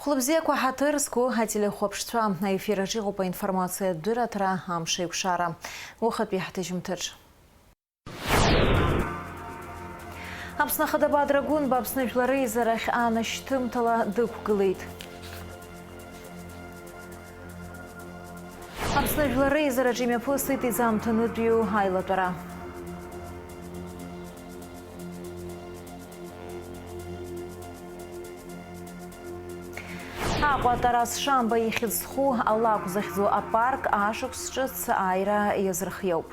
Хлопзеква хатырску ателехопштва на эфире жигу по информации дыратра амшейкшара. Охат бихатыжмтыч. Апснахадабад рагун бабснажлары зарах анаштымтала дыкгылыйт. Апснажлары зараджиме пысыт изамтынудью айлатара. Акватарас шамба ихидсху аллаку захизу апарк ашуксчыц айра езрхьёп.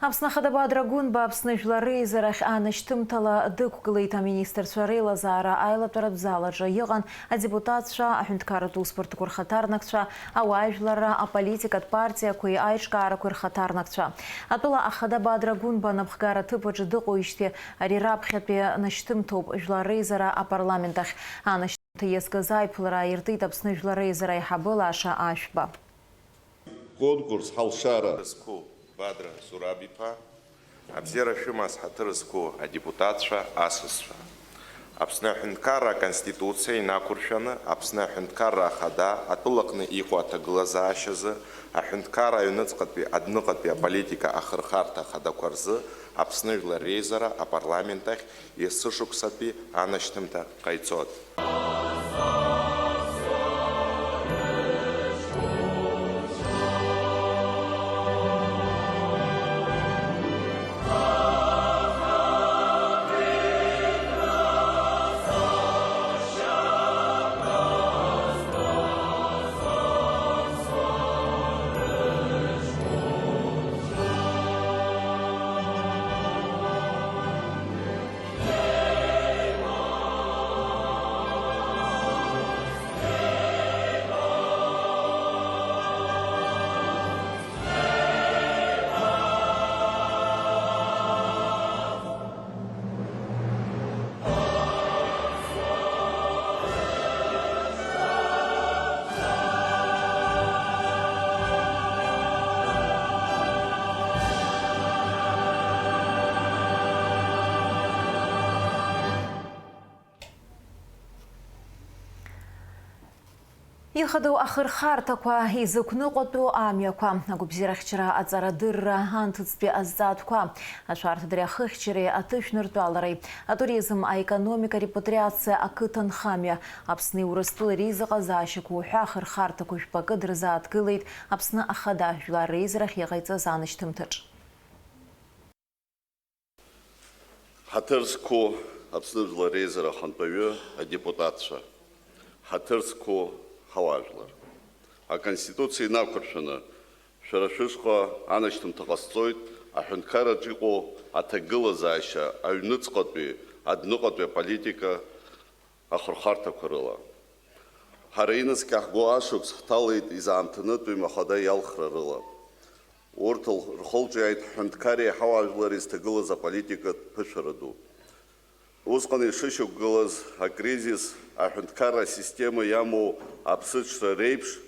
Апснахадабад рагун бабснажлары зарах анаштымтала дыкгылыйт министр Лазара айлатарат заладжа йыган депутатша ахунткара туспорт курхатарнакча ауажлара аполитикат партия куи айшкара курхатарнакча. Атула Ахадабад рагун банабхгара тыпаджы дыкуиште арирапхепе наштымтоп жлары зара апарламентах анаштымты есказайплара иртыт апснажлары зара ихабыла аша ашба. Конкурс халшара. Бадра Сурабипа, Абзера Шимас Хатырску, депутатша Асысша. Апснахинкара Конституция накуршана, Апснахинкара Хада, Атулакны Ихуата Глазашазы, Ахинкара Юнецкатпи, Аднукатпи, политика Ахархарта Хадакварзы, Апсныгла Рейзера, о парламентах и Сушуксапи, Анаштымта Кайцот. Ихаду ахырхартаква изыкныҟәатәу амҩақәа агәыбзиарахьчара аҵарадырра антыҵтәи азҵаатәқәа ашәарҭадара ахыхьчареи аҭышәныртәалареи атуризм аекономика репатриациа ақыҭанхамҩа Аԥсни Урыстәылеи реизыҟазаашьақәа уҳәа ахырхарҭақәа жәпакы дырзааҭгылеит Аԥсны ахада жәлар реизарахь иҟаиҵаз анышьҭымҭаҿ. Ҳаҭырсқәо Аԥсны жәлар реизара ахантәаҩы адепутатцәа. Ҳаҭырсқәо Хауажлар. Аконституциа инақәыршәаны шәара шәышҟа анашьҭымҭа ҟасҵоит аҳәынҭқарраҿы иҟоу аҭагылазаашьа аҩныҵҟатәи адныҟатәи аполитика ахырхарҭақәа рыла. Ҳара инаскьа ҳгәы ашықәс ҳҭалеит изаамҭанытәи махада иалхра рыла. Урҭ рхылҿиааит ҳҳәынҭқарреи ҳауаажәлари зҭагылаз аполитикатә ԥышәара ду. Усҟан ишышьақәгылаз акризис аҳәынҭқарра асистема иамоу аԥсыҽра реиԥш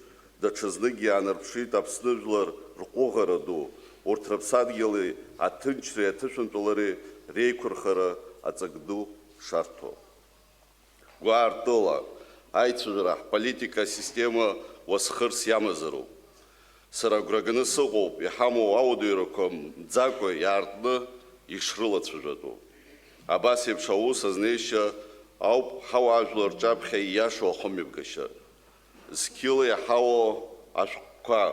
даҽазныкгьы иаанарԥшит Аԥсны жәлар рҟәыӷара ду, урҭ рыԥсадгьыли аҭынчреи аҭышәынтәалареи реиқәырхара аҵак ду шарҭо. Гәаартыла аицәажәара ҳполитика асистема уасхырс иамазароуп. Сара агәра ганы сыҟоуп иҳамоу ауадаҩрақәа мӡакәа иаартны ишрылацәажәатәу. Абас еиԥш аус азнеишьа ауп ҳауаажәлар рҿаԥхьа ииашоу ахымҩаԥгашьа. Зқьыла иаҳауа ашәҟәқәа,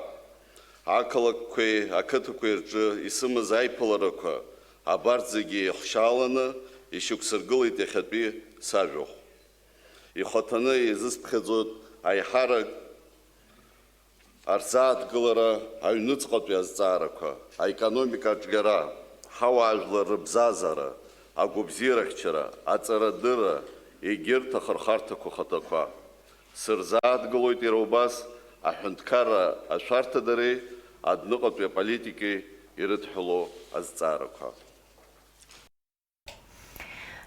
ақалақьқәеи ақыҭақәеи рҿы исымаз аиԥыларақәа абарҭ зегьы ихшьааланы ишьақәсыргылеит иахьатәи сажәахә. Ихаҭаны изысԥхьаӡоит аиҳарак арзааҭгылара, аҩныҵҟатәи азҵаарақәа, аекономика аҿиара, ҳауаажәлар рыбзазара, агәыбзиарахьчара, аҵарадырра, егьырҭ ахырхарҭақәа хаҭақәа. Сырзааҭгылоит иара убас аҳәынҭқарра ашәарҭадареи адныҟатәи аполитикеи ирыдҳәалоу азҵаарақәа.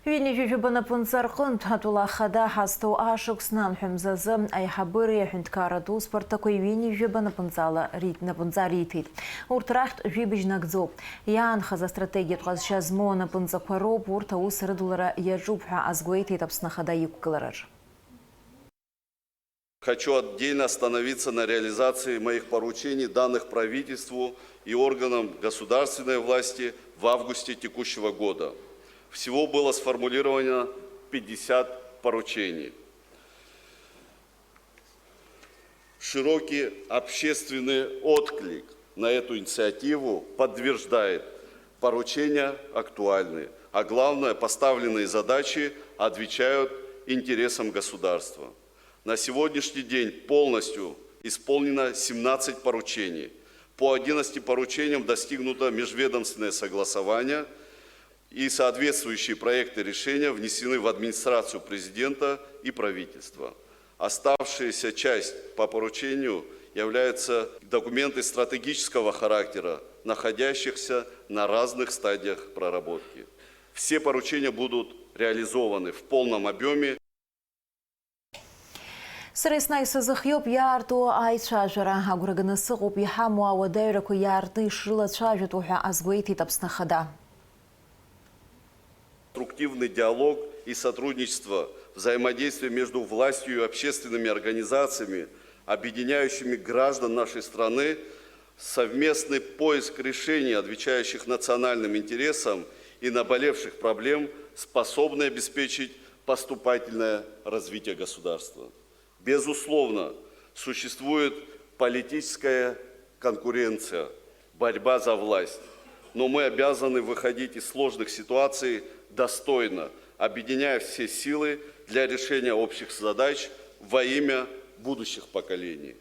Вильни жюжбана пунцарқын татула хада хасту ашық снан хүмзазы айхабыры хүнткара ду спартакой вильни жюжбана пунцала ритна пунца ритит. Уртрахт жюбижнагдзо. Ян хаза стратегия шазмона пунцакваро пурта усредулара яжубха азгуэти тапсна хада юкклараж. Хочу отдельно остановиться на реализации моих поручений, данных правительству и органам государственной власти в августе текущего года. Всего было сформулировано 50 поручений. Широкий общественный отклик на эту инициативу подтверждает: поручения актуальны, а главное, поставленные задачи отвечают интересам государства. На сегодняшний день полностью исполнено 17 поручений. По 11 поручениям достигнуто межведомственное согласование, и соответствующие проекты решения внесены в администрацию президента и правительства. Оставшаяся часть по поручению являются документы стратегического характера, находящихся на разных стадиях проработки. Все поручения будут реализованы в полном объеме. Сресна сазахьёб ярту айчажара агурганысы гоп яхамуа вадайраку ярты шила чажет уха азгуэти тапсна хада. Конструктивный диалог и сотрудничество, взаимодействие между властью и общественными организациями, объединяющими граждан нашей страны, совместный поиск решений, отвечающих национальным интересам и наболевших проблем, способны обеспечить поступательное развитие государства. Безусловно, существует политическая конкуренция, борьба за власть, но мы обязаны выходить из сложных ситуаций достойно, объединяя все силы для решения общих задач во имя будущих поколений.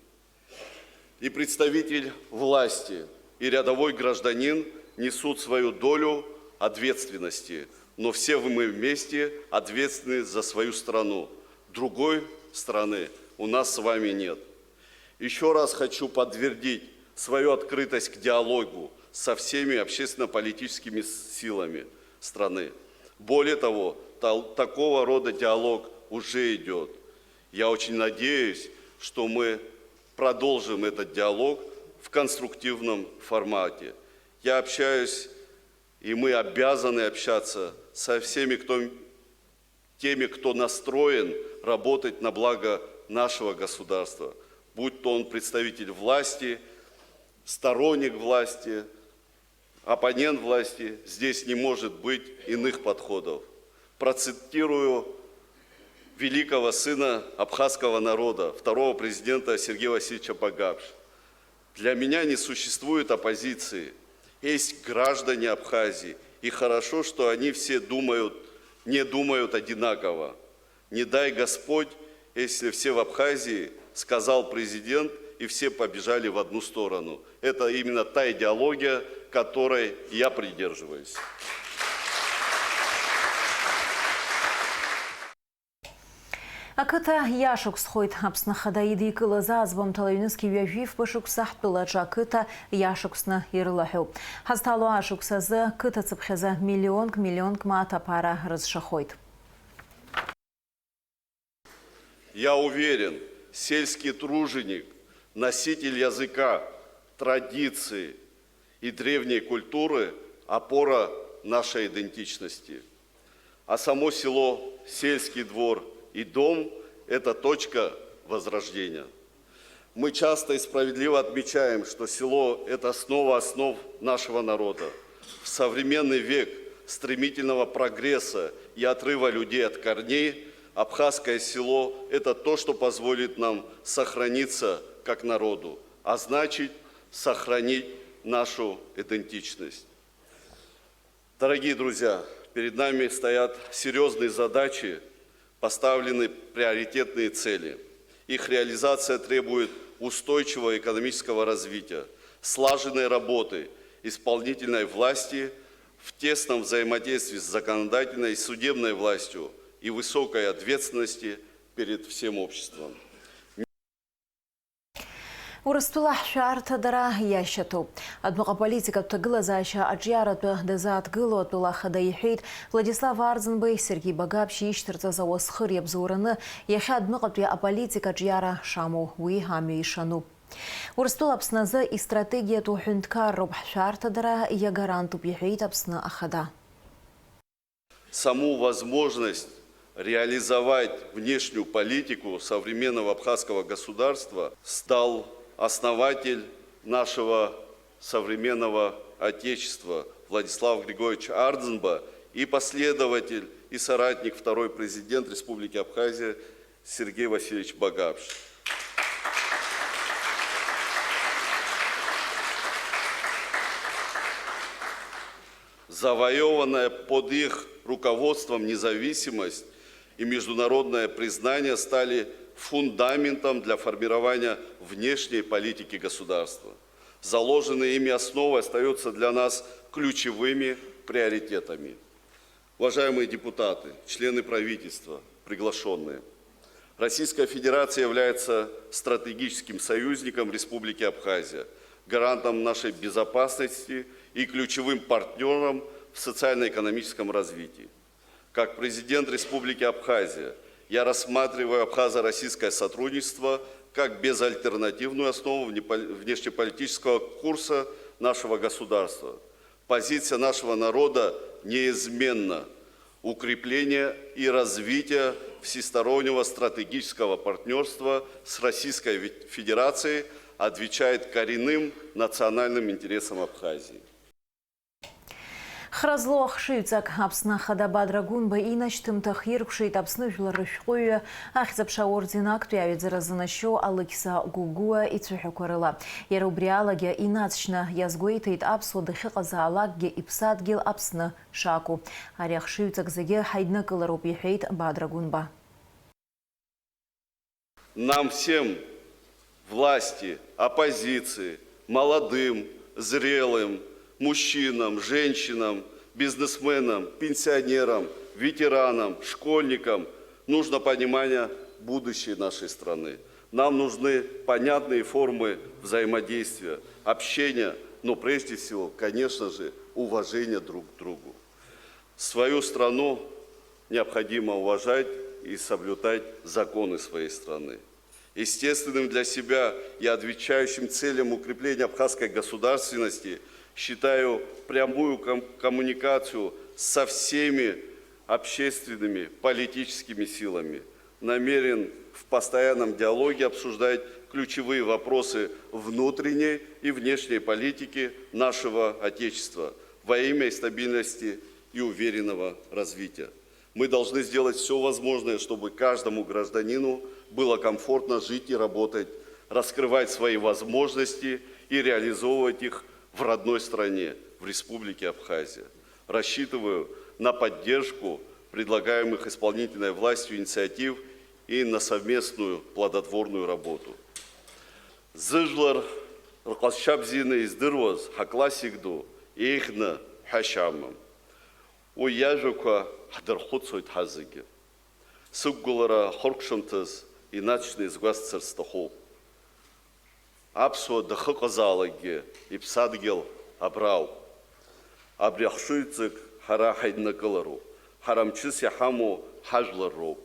И представитель власти, и рядовой гражданин несут свою долю ответственности, но все мы вместе ответственны за свою страну. Другой страны у нас с вами нет. Еще раз хочу подтвердить свою открытость к диалогу со всеми общественно-политическими силами страны. Более того, такого рода диалог уже идет. Я очень надеюсь, что мы продолжим этот диалог в конструктивном формате. Я общаюсь, и мы обязаны общаться со всеми, теми, кто настроен работать на благо нашего государства, будь то он представитель власти, сторонник власти, оппонент власти. Здесь не может быть иных подходов. Процитирую великого сына абхазского народа, второго президента Сергея Васильевича Багапш. Для меня не существует оппозиции. Есть граждане Абхазии, и хорошо, что они все не думают одинаково. Не дай Господь, если все в Абхазии, сказал президент, и все побежали в одну сторону. Это именно та идеология, которой я придерживаюсь. Акыта яшук схойт апсна хадаиды икылаза азвам талаюнызки вяжив пышук сахтпылача кыта яшуксна ирлахю. Хасталу ашуксазы кыта цыпхеза миллион мата пара разшахойт. Я уверен, сельский труженик, носитель языка, традиции и древней культуры – опора нашей идентичности. А само село, сельский двор и дом – это точка возрождения. Мы часто и справедливо отмечаем, что село – это основа основ нашего народа. В современный век стремительного прогресса и отрыва людей от корней абхазское село – это то, что позволит нам сохраниться как народу, а значит, сохранить нашу идентичность. Дорогие друзья, перед нами стоят серьезные задачи, поставлены приоритетные цели. Их реализация требует устойчивого экономического развития, слаженной работы исполнительной власти в тесном взаимодействии с законодательной и судебной властью и высокой ответственности перед всем обществом. Урыстәыла ҳшәарҭадара иашьаҭоуп. Адәныҟа политикатә ҭагылазаашьа аҿиаратәы дазааҭгыло атәыла ахада иҳәеит Владислав Арӡынбеи Сергеи Багаԥшьи ишьҭарҵаз ауасхыр иабзоураны иахьа адәныҟатәи аполитика аҿиара шамоу уи амҩа ишануп. Урыстәыла Аԥсны азы истратегиатә ҳәынҭқарроуп ҳшәарҭадара иагарантуп иҳәеит Аԥсны ахада. Саму возможность реализовать внешнюю политику современного абхазского государства стал основатель нашего современного отечества Владислав Григорьевич Арӡынба и последователь и соратник второй президент Республики Абхазия Сергей Васильевич Багаԥшь. Завоеванная под их руководством независимость и международное признание стали фундаментом для формирования внешней политики государства. Заложенные ими основы остаются для нас ключевыми приоритетами. Уважаемые депутаты, члены правительства, приглашенные, Российская Федерация является стратегическим союзником Республики Абхазия, гарантом нашей безопасности и ключевым партнером в социально-экономическом развитии. Как президент Республики Абхазия я рассматриваю абхазо-российское сотрудничество как безальтернативную основу внешнеполитического курса нашего государства. Позиция нашего народа неизменна. Укрепление и развитие всестороннего стратегического партнерства с Российской Федерацией отвечает коренным национальным интересам Абхазии. Хразло хшыҩҵак Аԥсны ахада Бадрагәынба инашьҭымҭах иркәшеит Аԥсны жәлар рышәҟәыҩҩы ахьӡ-аԥша аорден актәи аҩаӡара зынашьо Алықьса Гәыгәуа ицәаҳәақәа рыла. Иара убри алагьы инацшьны иазгәеиҭеит аԥсуа дахьыҟазаалакгьы иԥсадгьыл Аԥсны шакәу. Ари ахшыҩҵак зегьы ҳаиднакылароуп иҳәеит Бадрагәынба. Нам всем, власти, оппозиции, молодым, зрелым, мужчинам, женщинам, бизнесменам, пенсионерам, ветеранам, школьникам нужно понимание будущей нашей страны. Нам нужны понятные формы взаимодействия, общения, но прежде всего, конечно же, уважения друг к другу. Свою страну необходимо уважать и соблюдать законы своей страны. Естественным для себя и отвечающим целям укрепления абхазской государственности считаю прямую коммуникацию со всеми общественными, политическими силами. Намерен в постоянном диалоге обсуждать ключевые вопросы внутренней и внешней политики нашего Отечества во имя стабильности и уверенного развития. Мы должны сделать все возможное, чтобы каждому гражданину было комфортно жить и работать, раскрывать свои возможности и реализовывать их в родной стране, в Республике Абхазия. Рассчитываю на поддержку предлагаемых исполнительной властью инициатив и на совместную плодотворную работу. Зыжлар рқасшабзины издырваз хакласигду ихна хашамам. Уяжука хдырхуцойт хазыги. Сыггулара хоркшымтыз иначны изгвасцар стахоп. Аԥсуа дахыҟазаалакгьы иԥсадгьыл абрауп. Абри ахшыҩҵак ҳара ҳаиднакылароуп. Ҳара мчыс иҳамоу ҳажәлар роуп.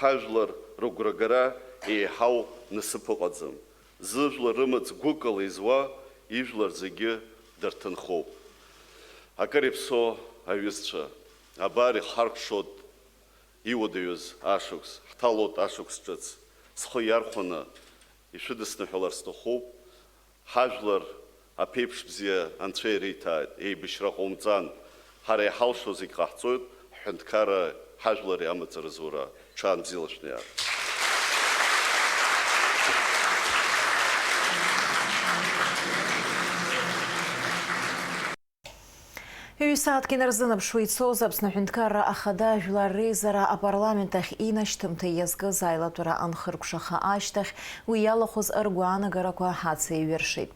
Ҳажәлар рыгәрагара еиҳау насыԥ ыҟаӡам. Зыжәлар рымаҵ гәыкала изуа ижәлар зегьы дырҭынхоуп. Акыр иԥсо аҩызцәа, абар ихаркшот иуадаҩыз ашықәс, ҳҭалот ашықәс ҿыц. Схы иархәаны ишәыдысныҳәалар сҭахуп. Ҳажәлар аԥеиԥш бзиа анцәа иреиҭааит, еибашьра ҟоумҵан. Ҳара иҳалшо зегь ҟаҳҵоит, ҳҳәынҭқарра ҳажәлари амаҵура. Ҽаан бзиала шәнеиаат. Ҩ-сааҭк инарзынаԥшуа ицоз Аԥсны Аҳәынҭқарра Ахада Жәлар Реизара апарламент ахь инашьҭымҭа иазкыз аилатәара анхыркәшаха ашьҭахь уи иалахәыз ргәаанагарақәа ҳацеиҩыршеит.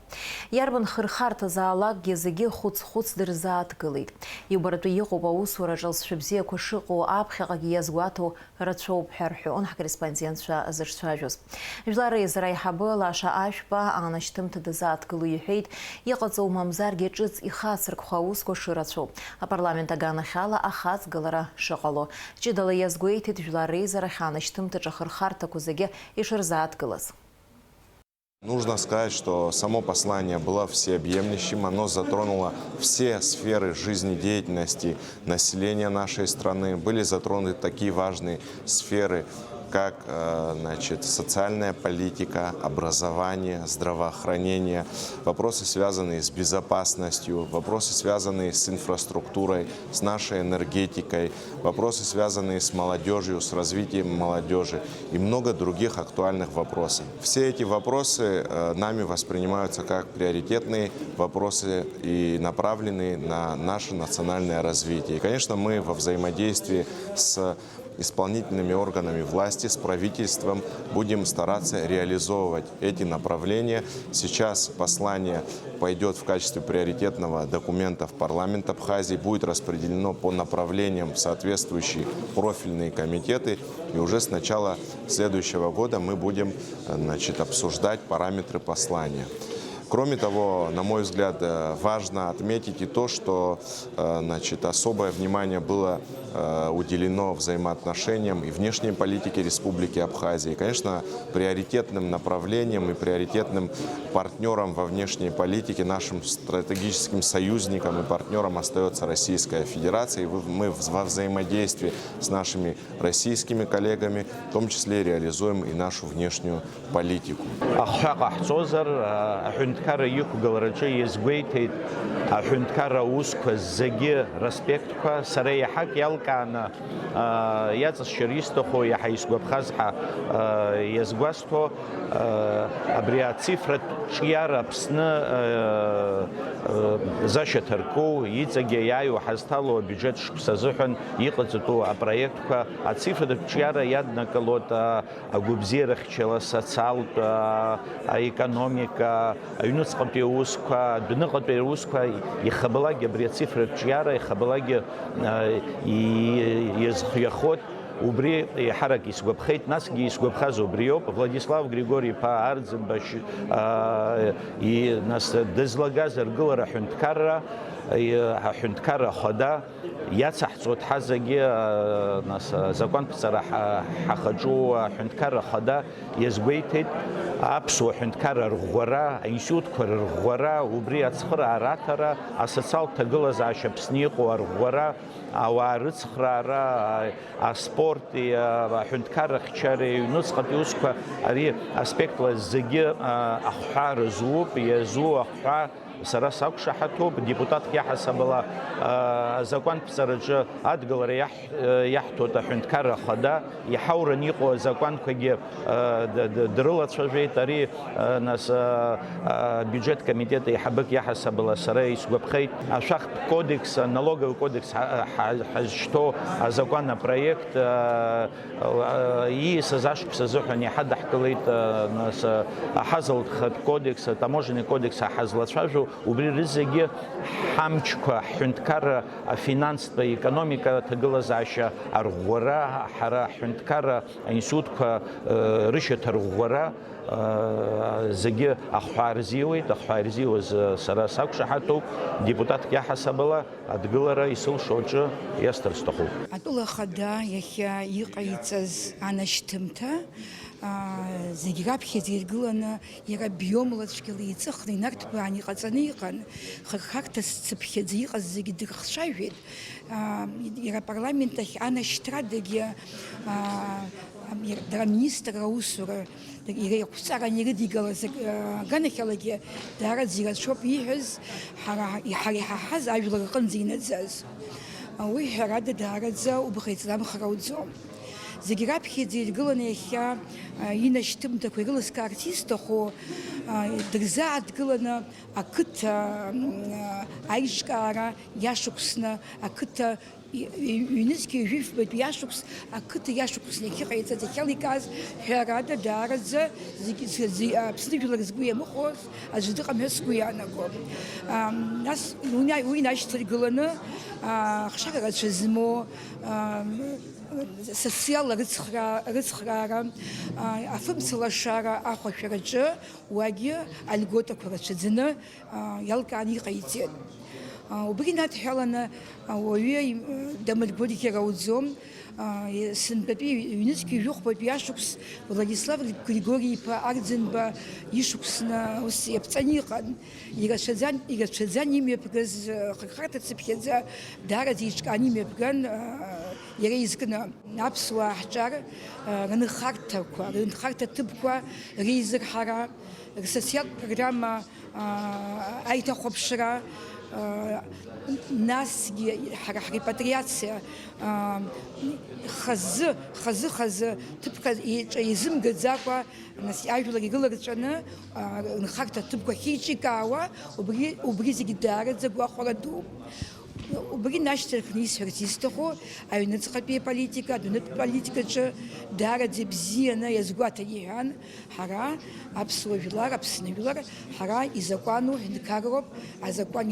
Иарбан хырхарҭазаалакгьы зегьы хәыц-хәыц дырзааҭгылеит. Иубаратәы иҟоуп аусураҿы алҵшәа бзиақәа шыҟоу аԥхьаҟагьы иазгәаҭоу рацәоуп ҳәа рҳәон ҳкорреспондентцәа зыҿцәажәоз. Жәлар Реизара аиҳабы Лаша Ашәпа анашьҭымҭа дазааҭгыло иҳәеит, иҟаҵоу мамзаргьы ҿыц ихацыркәха аусқәа шырацәоу. Апарламент аганахьала ахаҵгылара шыҟало. Ҷыдала иазгәеиҭеит Жәлар Реизарахь анашьҭымҭаҿы ахырхарҭақәа зегьы ишырзааҭгылаз. Нужно сказать, что само послание было всеобъемлющим, оно затронуло все сферы жизнедеятельности населения нашей страны. Были затронуты такие важные сферы, как социальная политика, образование, здравоохранение, вопросы, связанные с безопасностью, вопросы, связанные с инфраструктурой, с нашей энергетикой, вопросы, связанные с молодежью, с развитием молодежи и много других актуальных вопросов. Все эти вопросы нами воспринимаются как приоритетные вопросы и направленные на наше национальное развитие. И, конечно, мы во взаимодействии с исполнительными органами власти, с правительством будем стараться реализовывать эти направления. Сейчас послание пойдет в качестве приоритетного документа в парламент Абхазии, будет распределено по направлениям в соответствующие профильные комитеты. И уже с начала следующего года мы будем обсуждать параметры послания. Кроме того, на мой взгляд, важно отметить и то, что особое внимание было уделено взаимоотношениям и внешней политике Республики Абхазия. И, конечно, приоритетным направлением и приоритетным партнером во внешней политике, нашим стратегическим союзником и партнером остается Российская Федерация. И мы во взаимодействии с нашими российскими коллегами, в том числе реализуем и нашу внешнюю политику. Аҳәынҭқарра иқәгылараҿы иазгәеиҭеит аҳәынҭқарра аусқәа зегьы респектқәа сара иаҳак иалкааны иаҵасшьыр исҭаху иаҳа исгәаԥхаз ҳәа иазгәасҭо абри ацифратә ҿиара Аԥсны зашьаҭарку иҵегьы иааиуа ҳазҭало абиуџьет шықәса азыҳәан иҟаҵатәу апроектқәа ацифратә ҿиара иаднакылоит агәабзиарахьчала, асоциалтә, аекономика, аҩнуҵҟатәи аусқәа, адәныҟатәи аусқәа ихабалагьы абри ацифратә ҿиара ихабалагьы иазхиахоит. Убри иаҳарак исгәаԥхеит, насгьы исгәаԥхаз убриоуп. Владислав Григорий-иԥа Арӡынба дызлагаз аргылара аҳәынҭқарра Ахада иацаҳҵо дҳазагьы закәанԥҵара ҳахаҿу аҳәынҭқарра Ахада иазгәеиҭеит аԥсуа аҳәынҭқарра рӷәӷәара, аинститутқәа рӷәӷәара, убри ацхыраара аҭара, асоциалтә ҭагылазаашьа Аԥсны иҟоу арӷәӷәара, ауаа рыцхраара, аспорти, аҳәынҭқаррахьчареи, аҩнуҵҟатәи усқәа ари аспектла зегьы ахәҳәа рызууп, иазуу ахәҳәа сара сақәшаҳаҭуп. Депутатк иаҳасабала азакәанԥҵараҿы адгылара иаҳҭоит аҳәынҭқарра Ахада, иҳауран иҟоу азакәанқәагьы дрылацәажәеит. Ари бюджет комитет аиҳабык иаҳасабала сара исгәаԥхеит. Ашәахтә кодекс, налоговый кодекс ҳазшьҭоу азакәан апроект ииасыз ашықәс азыҳәан иҳадаҳкылеит аҳазалҭхатә кодекс, атаможенный кодекс ҳазлацәажәо. Убри рызегьы ҳамчқәа ҳҳәынҭқарра афинанстә аекономика ҭагылазаашьа арӷәӷәара, ҳара ҳҳәынҭқарра аинститутқәа рышьаҭа рӷәӷәара зегьы ахәҳәа рзиуеит. Ахәҳәа ирзиуаз сара сақәшаҳаҭуп. Депутатк иаҳасабала адгылара исылшо аҿы иасҭар сҭахуп. Атәыла Ахада иахьа иҟаиҵаз анашьҭымҭа зегьы раԥхьаӡа иргыланы иара биомла цәгьала иҵыхны инарҭбаан иҟаҵаны иҟан. Хырхарҭас цыԥхьаӡа иҟаз зегьы дырхцәажәеит. Иара апарламент ахь анашьҭрадагьы дара аминистр аусура иара иақәҵаран ирыдигалаз аганахьалагьы даараӡа ирацәоуп ииҳәаз ҳара иҳаҳаз ажәлар рҟынӡа инаӡаз. Уи ҳәарада даараӡа убӷа иҵламхар ауӡом. зегь раԥхьаӡа иргыланы иахьа инашьҭымҭақәа ирылыскаарц изҭаху дырзааҭгыланы ақыҭа аиҿкаара иашықәсны ақыҭа ҩнызқьи жәифбатәи иашықәс ақыҭа иашықәсны иахьыҟаиҵаз иахьаликааз ҳәарада даараӡа Аԥсны жәлар згәы иамыхәоз аӡәы дыҟам ҳәа сгәы иаанаго. Нас уи инашьҭаргыланы хшара рацәа змоу социалла рыцхраара, афымцалашара ахәашәараҿы уагьы альготақәа рацәаӡаны иалкааны иҟаиҵеит. Убри надҳәаланы ауаҩы дамыргәырӷьара ауӡом. Сынтәатәи ҩнызқьи жәохәбатәи ашықәс Владислав Григорииԥа Арӡынба ишықәсны ус иаԥҵаны иҟан. Ирацәаӡан имҩаԥгаз хырхарҭа цыԥхьаӡа даараӡа иҿкааны имҩаԥган иара изкны аԥсуаа ҳҿар рынхарҭа ҭыԥқәа реизырҳара, рсоциалтә программа аиҭахәаԥшра, насгьы ҳара ҳрепатриациа хазы ҭыԥқәа еизымгаӡакәа нас ажәлар ирыларҵәаны рынхарҭа ҭыԥқәа ахьеиҿикаауа убри зегьы даараӡа гәахәара дууп. Убри нашьҭархны исҳәарц изҭаху аҩныҵҟатәи аполитика, адунытә политикаҿы даараӡа бзианы иазгәаҭан иҳәан, ҳара аԥсуа жәлар, Аԥсны жәлар, ҳара изакәану ҳнқаруп, азакәан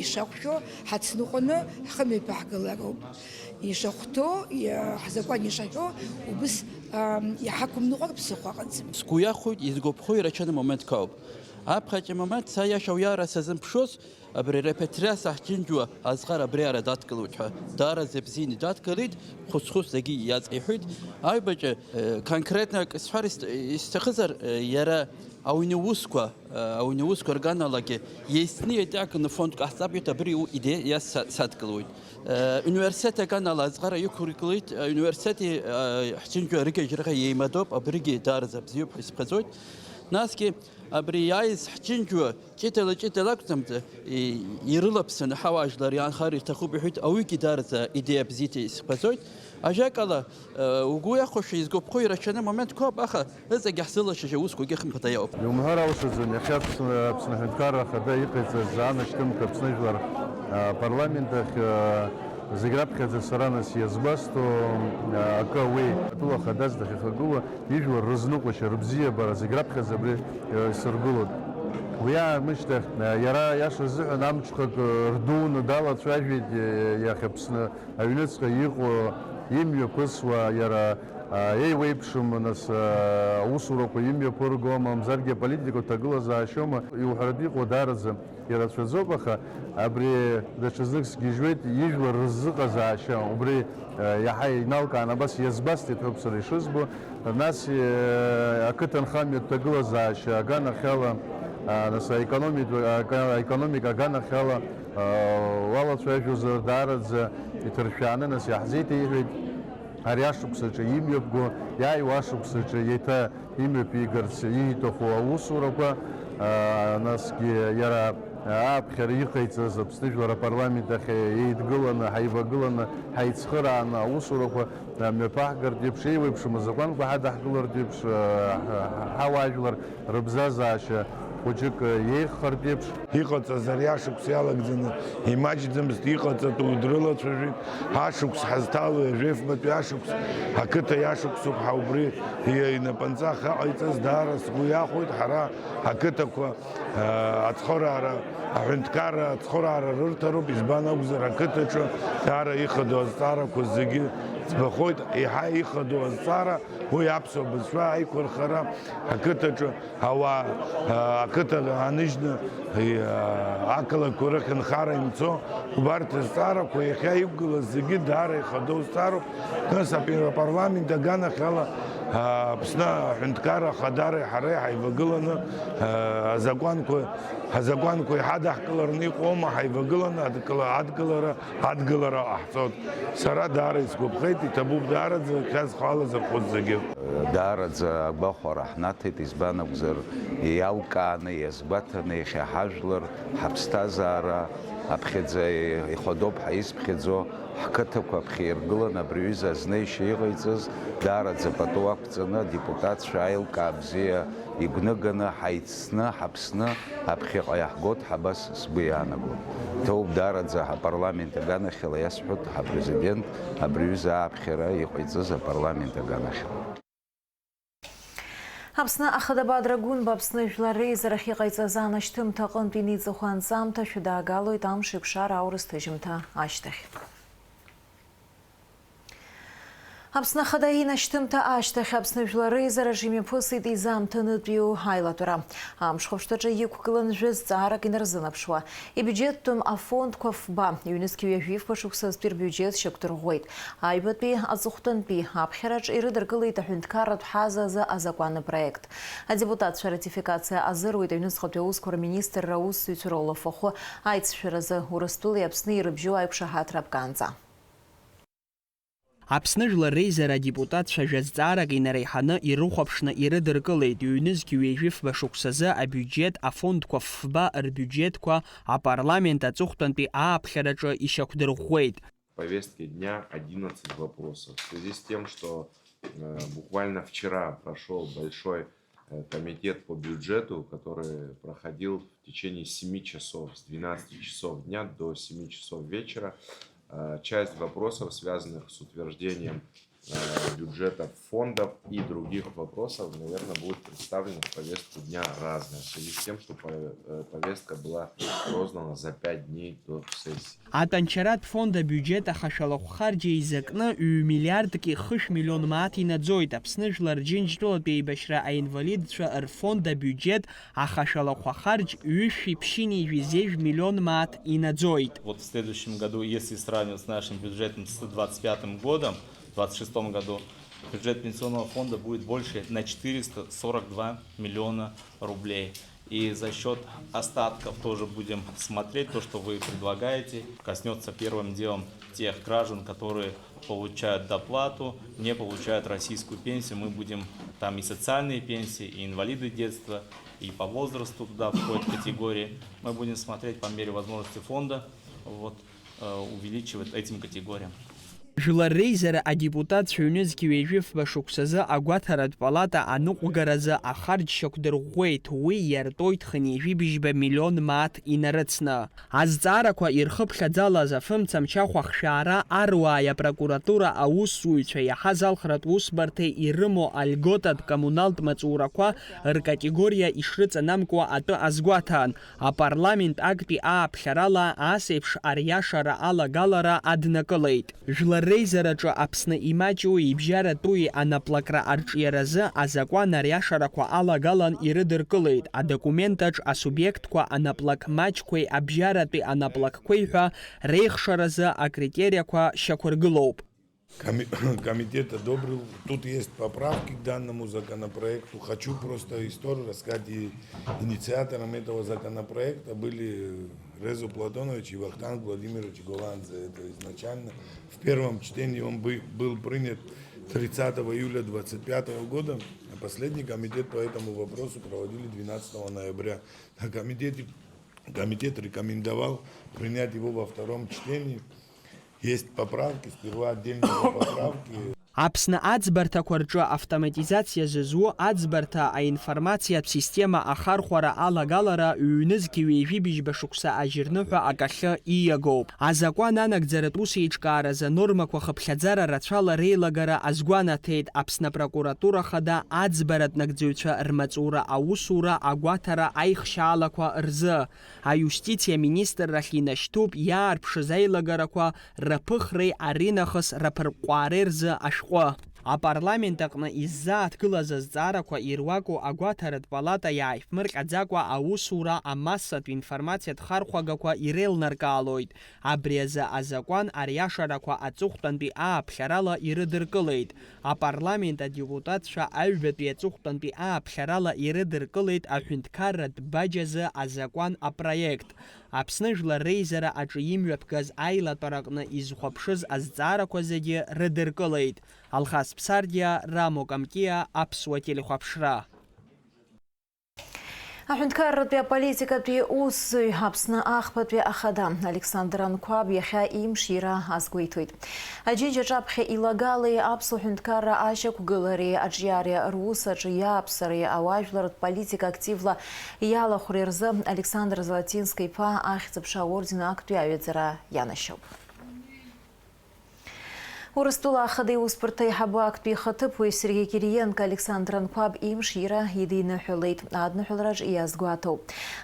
ишахәшәо ҳацныҟәаны ҳхымҩаԥы ҳгылароуп. Ишахәҭоу, ҳзакәан ишаҳәо, убыс иҳақәымныҟәар ԥсыхәа ыҟаӡам. Сгәы иахәоит, изгәаԥхо ирачаны моментк ауп. Аԥхьаҵәҟьа момент са иаша уиара сазымԥшыз абри репатриациа ҳџьынџьуа азҟара абри ара дадкылоит ҳәа даараӡа бзианы дадкылеит, хәыц-хәыц зегьы иаҵҟьеҳәеит. Аҩбаҿы конкретно ак сҳәар исҭахызар, иара ауаҩны усқәа рганалагьы иеицны иаҵакны фонд ҟаҳҵап абри идея иас садкылоит. Университет аганала азҟара иқәыргылеит, университети ҳџьынџьуа рыгьежьраҟа еимадоуп, абригьы даараӡа бзиоуп ҳәа исԥхьаӡоит. Насгьы абри иааиз ҳџьынџьуа ҷыдала акәӡамӡа ирылаԥсаны ҳауаажәлар иаанхар иҭахуп иҳәеит, ауигьы даараӡа идеиа бзиа исԥхьаӡоит. Ажәакала угәы иахәошәа изгәаԥхо ирачаны моментк ауп, аха ыҵагьы ҳзылашьыжьуа аусқәагьы хымԥада иауп. Иумҳәар аушаӡом, иахьа Аԥсны Аҳәынҭқарра Ахада иҟаиҵаз анашьҭымҭа Аԥсны жәлар парламент ахь зегь раԥхьаӡа сара нас иазгәасҭо акы уи атәыла ахадаз дахьахагыло ижәлар рызныҟәашьа, рыбзиабара зегь раԥхьаӡа абри исыргылоит. Уи аамышьҭахь иара иаша азыҳәан амҽхак рдуны далацәажәеит иахьа Аԥсны аҩныҵҟа иҟоу имҩаԥысуа иара еиуеиԥшым нас аусурақәа имҩаԥырго, мамзаргьы аполитикатә ҭагылазаашьома иуҳәартә иҟоу даараӡа ирацәаӡоуп, аха абри даҽазнык сгьежьуеит ижәлар рызыҟазаашьа, убри иаҳа иналкаан абас иазгәасҭеит ҳәоуп сара ишызбо. Нас ақыҭанхамҩатә ҭагылазаашьа аганахьала, нас аекономика аганахьала уалацәажәозар даараӡа иҭыршәааны нас иаҳзеиҭеиҳәеит ари ашықәсаҿы имҩаԥго, иааиуа ашықәсаҿы еиҭа имҩаԥигарц ииҭаху аусурақәа, насгьы иара аԥхьара иҟаиҵаз Аԥсны жәлар апарламент ахь еидгыланы, ҳаивагыланы, ҳаицхырааны аусурақәа мҩаԥаҳгартә еиԥш, еиуеиԥшым азакәанқәа ҳадаҳгылартә еиԥш, ҳауаажәлар рыбзазаашьа хәыҷык еиӷьхартә еиԥш иҟаҵаз ари ашықәс иалагӡаны имаҷӡамызт, иҟаҵатәу дрылацәажәеит. Ашықәс ҳазҭало ажәеифбатәи ашықәс, ақыҭа иашықәсуп, убри инапынҵа хаҟаиҵаз даара сгәы иахәоит. Ҳара ақыҭақәа ацхыраара, аҳәынҭқарра ацхыраара рырҭароуп, избан акәзар ақыҭаҿы даара ихадоу азҵаарақәа зегьы ӡбахоит. Еиҳа ихадоу азҵаара уи аԥсуа бызшәа аиқәырхара ақыҭаҿы ауаа ақыҭа аныжьны ақалақьқәа рыхьынхара имцо убарҭ азҵаарақәа иахьа иқәгылаз зегьы даара ихадоу зҵаароуп. Нас апарламент аганахьала Аԥсны Аҳәынҭқарра Ахадареи ҳареи ҳаивагыланы азакәанқәа иҳадаҳкылараны иҟоума, ҳаивагыланы адгылара ҟаҳҵоит. Сара даара исгәаԥхеит, иҭабуп даараӡа иахьазхалаз архәыц зегьы. Даараӡа агәахәара ҳнаҭеит, избан акәзар иалкаан иааны, иазгәаҭаны иахьаҳажәлар, ҳаԥсҭазаара аԥхьаӡа ихәадоуп ҳаизԥхьаӡо, ҳқыҭақәа аԥхьаиргыланы абри аҩыза азнеишьа иҟаиҵаз даараӡа пату ақәҵаны адепутатцәа аилкаа бзиа игәныганы ҳаицны, ҳаԥсны аԥхьаҟа иаҳгоит ҳабас сгәы иаанаго. Ҭоуп даараӡа ҳапарламент аганахьала иасҳәоит ҳапрезидент абри аҩыза ааԥхьара иҟаиҵаз апарламент аганахьала. Аԥсны ахадaba адрагун баԥсны жәлар реизарахь иҟаиҵаз анашьҭымҭа аҟынтә иниҵахо анҵамҭа шәадаагалоит амш еиқәшара аурыс ҭыжьымҭа ашьҭахь. Аԥсны ахада инашьҭымҭа ашьҭахь Аԥсны жәлар реизараҿы имҩаԥысит изаамҭанытәиу аилатәара. Амшхәаԥштәаҿы иқәгылан жәа-зҵаарак инарзынаԥшуа. Ибиуџьеттәым афондқәа фба иҩнызқьҩы жәифқәа шықәсазтәи рбиуџьет шьақәдырӷәӷәеит. Аҩбатәи аҵыхәтәантәи аԥхьараҿ ирыдыркылеит аҳәынҭқарратә ҳаза азы азакәанпроект. Адепутатцәа ратификациа азыруит аҩнуҵҟатәи аусқәа рминистрра аусзуҩцәа ролафахәы аицәшәаразы Урыстәылеи Аԥсни ирыбжьоу аиқәшаҳаҭра апканӡа. Аԥсны жәлар реизара адепутатцәа жәа-зҵаарак инареиҳаны ирыхәаԥшны ирыдыркылеит иҩнызқьҩы ҩажәифба шықәсазы абиуџьет афондқәа фба рбиуџьетқәа апарламент аҵыхәтәантәи ааԥхьараҿы ишьақәдырӷәӷәеит. В повестке дня 11 вопросов. В связи с тем, что буквально вчера прошел большой комитет по бюджету, который проходил в течение 7 часов, с 12 часов дня до 7 часов вечера. Часть вопросов, связанных с утверждением бюджетов фондов и других вопросов, наверное, будет представлена в повестку дня разная, в связи с тем, что повестка была роздана за 5 дней до сессии. Атанчарат фонда бюджета хашалахә харџьа изакны 1 миллиардки 5 миллион мааҭ инаӡоит. Аԥсны жәлар џьынџьтәылатәи еибашьра аинвалидцәа рфонд абиуџьет ахашалахә харџь 2,7 миллион мааҭ инаӡоит. Вот в следующем году, если сравнивать с нашим бюджетом с 2025 годом, в 2026 году бюджет пенсионного фонда будет больше на 442 миллиона рублей. И за счет остатков тоже будем смотреть то, что вы предлагаете. Коснется первым делом тех граждан, которые получают доплату, не получают российскую пенсию. Мы будем там и социальные пенсии, и инвалиды детства, и по возрасту туда входят категории. Мы будем смотреть по мере возможности фонда, увеличивать этим категориям. Жәлар реизара адепутатцәа ҩнызқьҩы ҩажәифба шықәсазы агәаҭаратә палата аныҟәгаразы ахарџь шьақәдырӷәӷәеит. Уи иартәоит хынҩажәи-быжьба миллион мааҭ инарыцны. Азҵаарақәа ирхыԥхьаӡалаз афымца Мчахә ахшәаара аруааи апрокуратура аусзуҩцәа иаҳаз алхратә усбарҭеи ирымоу альготатә коммуналтә маҵурақәа ркатегориа ишрыҵанамкуа атәы азгәаҭан. Апарламент актәи ааԥхьарала ас еиԥш ариашара алагалара аднакылеит. Жәлар реизараҿы Аԥсны имаҷуи ибжьаратәуи анаплакра арҿиаразы азакәан ариашарақәа алагалан ирыдыркылеит. Адокументаҿ асубиектқәа анаплак маҷқәеи абжьаратәи анаплакқәеи ҳәа реихшаразы акритериақәа шьақәыргылоуп. Комитет одобрил. Тут есть поправки к данному законопроекту. Хочу просто историю рассказать. И инициатором этого законопроекта были Резо Платонович и Вахтанг Владимирович Голландзе. Это изначально в первом чтении он был принят 30 июля 2025 года. А последний комитет по этому вопросу проводили 12 ноября. А комитет рекомендовал принять его во втором чтении. Есть поправки, сперва отдельные поправки. Аԥсны аӡбарҭақәа рҿы автоматизациа зызу аӡбарҭа аинформациатә система ахархәара алагалара ҩнызқьҩы ҩажәи-быжьба шықәса ажьырныҳәа акахьы ииагоуп. Азакәан анагӡаратә усеиҿкааразы нормақәа хыԥхьаӡара рацәала реилагара азгәанаҭеит. Аԥсны апрокуратура хада аӡбаратә нагӡаҩцәа рмаҵура аусура агәаҭара аихшьаалақәа рзы. Аиустициа министррахь инашьҭуп иаарԥшыз аилагарақәа раԥыхреи аринахыс раԥырҟәаареи рзы ашәҟәы. Апарламент аҟны иззааҭгылаз азҵаарақәа ируаку агәаҭаратә палата иааиԥмырҟьаӡакәа аусура амассатә информациатә хархәагақәа иреилнаркаалоит. Абри азы азакәан ариашарақәа аҵыхәтәантәи ааԥхьарала ирыдыркылеит. Апарламент адепутатцәа аҩбатәи аҵыхәтәантәи ааԥхьарала ирыдыркылеит аҳәынҭқарратә баџьазы азакәан апроект. Аԥсны жәлар реизара аҿы имҩаԥгаз аилатәараҟны изхәаԥшыз азҵаарақәа зегьы рыдыркылеит. Алхас Ԥсардиа, Рамо Камкиа, Аԥсуа телехәаԥшра. Аҳәынҭқарратәи аполитикатәи усзуҩ Аԥсны ахԥатәи ахада Александр Анқәаб иахьа имшира азгәеиҭоит. Аџьынџь аҿаԥхьа илагалеи аԥсуа ҳәынҭқарра ашьақәгылареи аҿиареи русаҿы иааԥсареи ауаажәларратә политика активла иалахәреи рзы Александр Золотински-иԥа ахьӡ-аԥша аорден актәи аҩаӡара ианашьоуп. Урыстәыла ахада иусбарҭа аиҳабы актәи ихаҭыԥуаҩ Сергей Кириенко Александр Анқәаб имшира идиныҳәалеит. Адныҳәалараҿ иазгәаҭоуп.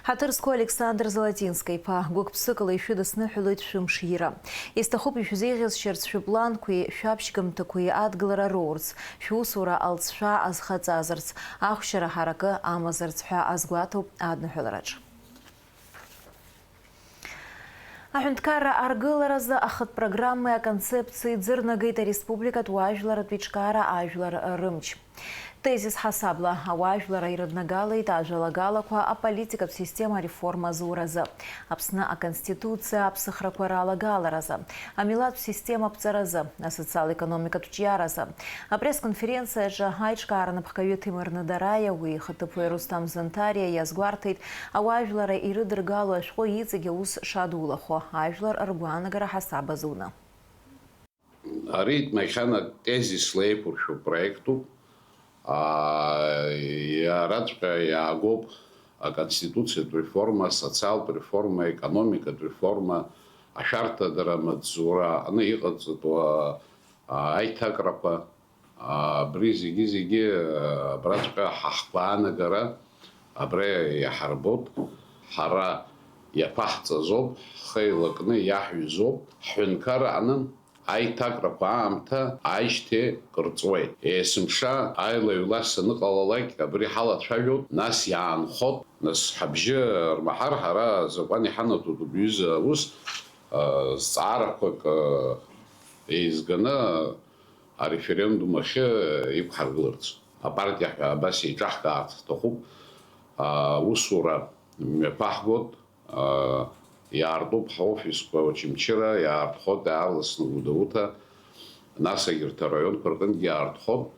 Ҳаҭыр зқәу Александр Золотински-иԥа гәык-ԥсыкала ишәыдысныҳәалоит шәымшира. Исҭахуп ишәзеиӷьасшьарц шәыпланқәеи шәаԥшьгамҭақәеи адгылара роурц, шәусура алҵшәа азхаҵазарц, ахәшьара ҳаракы амазарц ҳәа азгәаҭоуп адныҳәалараҿ. Аҳәынҭқарра аргыларазы ахатә программеи аконцепциеи ӡырнагеит ареспубликатә уаажәларратә иҿкаара ажәлар рымч. Тезис ҳасабла ауаажәлара ирыднагалеит ажәалагалақәа аполитикатә система реформа зуразы, Аԥсны аконституциа аԥсыхрақәа ралагаларазы, амилаҭтә система ԥҵаразы, асоциал-економикатә ҿиаразы. Апресс-конференциаҿы аиҿкааранаԥхгаҩы Ҭемыр Ныдараиа, уи ихаҭыԥуаҩ Рустам Занҭариа иазгәарҭеит ауаажәлара ирыдыргало ашәҟәы иҵегьы аус шадулахо, ажәлар ргәаанагара ҳасаба зуны. Ари макьана тезисла еиқәыршәо проектуп. Иараҵәҟьа иаагоуп аконституциатә реформа, асоциалтә реформа, аекономикатә реформа, ашәарҭадара маҵзура, аны иҟаҵатәу аиҭакрақәа, абри зегьы абраҵәҟьа ҳахгәаанагара абра иаҳарбоит. Ҳара иаԥаҳҵазоуп, ҳхы еилакны иаҳҩызоуп, ҳҳәынҭқарра анын аиҭакрақәа аамҭа аишьҭеи кырҵуеит. Есымша аилаҩ-лас аныҟалалак абри ҳалацәажәоит, нас иаанхот, нас ҳабжьы рмаҳар ҳара закәан иҳанаҭоит убҩыза ус зҵаарақәак еизганы ареферендум ахьы иқәҳаргыларц. Апартиа ҳәа абас еиҿаҳкаарц ҳҭахуп. Усура мҩаԥаҳгоит. Иаартуп ҳофисқәа Очамчыра, иаартхот аарласны Гәдоуҭа, нас егьырҭ араионқәа рҟынгьы иаартхот.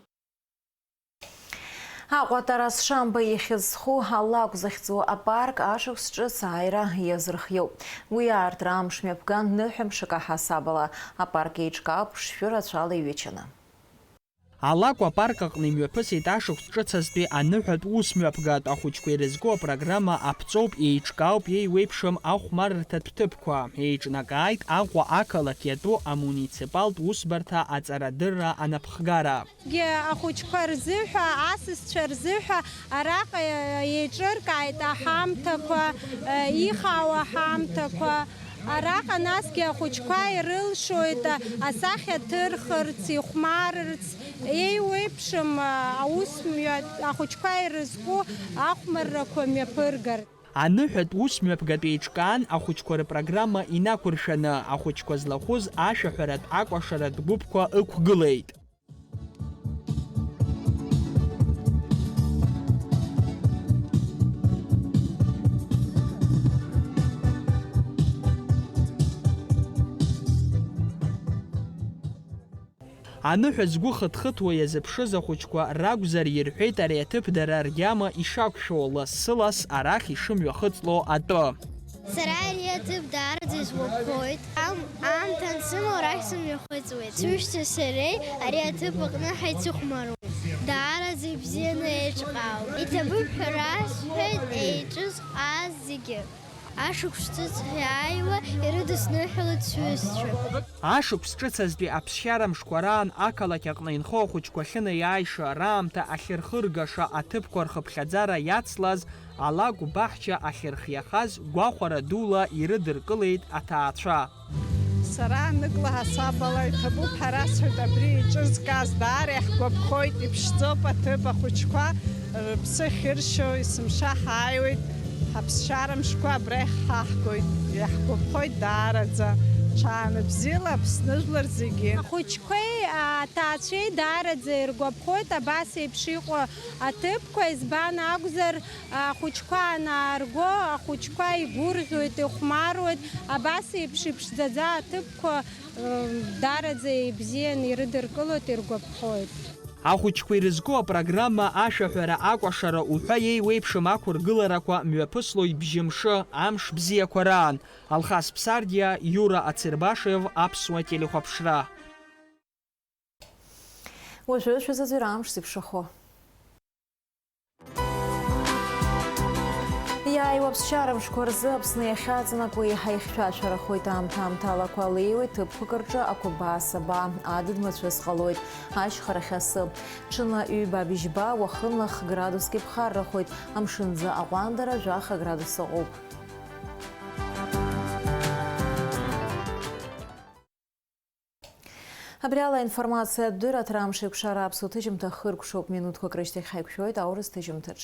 Аҟәа Тарас Шамба иахьазху алакә захьӡу апарк ашықәс ҿыц ааира иазырхиоуп. Уи аартра амш мҩаԥган ныҳәамшык аҳасабала. Апарк еиҿкаауп шәшәырацәала иҩычаны. Алакә апарк аҟны имҩаԥысит ашықәс ҿыцазтәи аныҳәатә ус мҩаԥгатә ахәыҷқәа ирызку апрограмма аԥҵоуп, еиҿкаауп иеиуеиԥшым ахәмаррҭатә ҭыԥқәа. Еиҿнакааит Аҟәа ақалақь иатәу амуниципалтә усбарҭа аҵарадырра анапхгара. Ахәыҷқәа рзыҳәа, асасцәа рзыҳәа араҟа еиҿыркааит аҳамҭақәа, ихаауа аҳамҭақәа. Араҟа насгьы ахәыҷқәа ирылшоит асахьа ҭырхырц, ихәмарырц, еиуеиԥшым аусмҩа ахәыҷқәа ирызку ахәмаррақәа мҩаԥыргарц. Аныҳәатә ус мҩаԥгатәы еиҿкаан ахәыҷқәа рпрограмма инақәыршәаны ахәыҷқәа злахәыз ашәаҳәаратә акәашаратә гәыԥқәа ықәгылеит. Аныҳәа згәы хыҭхыҭуа иазыԥшыз ахәыҷқәа ракәзар ирҳәеит ари аҭыԥ дара ргьама ишақәшәо, лассы-лас арахь ишымҩахыҵло атәы. Сара ари аҭыԥ даараӡа исгәаԥхоит. Аамҭа ансымоу арахь сымҩахыҵуеит. Сҩышьҭа сареи ари аҭыԥ аҟны ҳаицыхәмаруеит. Даараӡа ибзианы еиҿкаауп. Иҭабуп ҳәа расҳәеит еиҿызҟааз зегьы. Ашықәс ҿыц иааиуа ирыдысныҳәалеит сҩызцәа. Ашықәс ҿыцазтәи аԥсшьара мшқәа раан ақалақь аҟны инхо ахәыҷқәа ахьынеиааиша, раамҭа ахьырхыргаша аҭыԥқәа рхыԥхьаӡара иацлаз, алакә баҳча ахьырхиахаз гәахәара дула ирыдыркылеит аҭаацәа. Сара ныгла ҳасабала иҭабуп ҳәа расҳәеит абри еиҿызкааз даара иаҳгәаԥхоит, иԥшӡоуп аҭыԥ ахәыҷқәа рыԥсы ахьыршьо, есымша ҳааиуеит. Ҳаԥсшьара мшқәа абра иҳаҳгоит, иаҳгәаԥхоит даараӡа. Ҽааны бзиала Аԥсны жәлар зегьы. Ахәыҷқәеи аҭаацәеи даараӡа иргәаԥхоит абас еиԥш иҟоу аҭыԥқәа, избан акәзар ахәыҷқәа анаарго, ахәыҷқәа игәырӷьоит, ихәмаруеит, абас еиԥш иԥшӡаӡа аҭыԥқәа даараӡа ибзианы ирыдыркылоит, иргәаԥхоит. Ахәыҷқәа ирызку апрограмма ашәаҳәара акәашара уҳәа еиуеиԥшым ақәыргыларақәа мҩаԥыслоит бжьымшы амш бзиақәа раан. Алхас Ԥсардиа, Иура Ацербашев, Аԥсуа телехәаԥшра. Уажәы шәазаӡәыр амш зеиԥшрахо. Иааиуа ԥсшьарамшқәа рзы Аԥсны иахьаҵанакуа еиҳа ихьшәашәарахоит аамҭа-аамҭалақәа алеиуеит ҭыԥқәак рҿы ақәаба-асаба, адыд-мацәыс ҟалоит, ашьхарахь асы. Ҽынла ҩба-быжьба, уахынла градуск иԥхаррахоит, амшынӡа аҟәандара жәаха градус ыҟоуп. Абри ала аинформациа адырра аҭрамш еиқәшара аԥсуа ҭыжьымҭа хыркәшоуп, минуҭқәак рышьҭахь ҳаиқәшәоит аурыс ҭыжьымҭаҿ.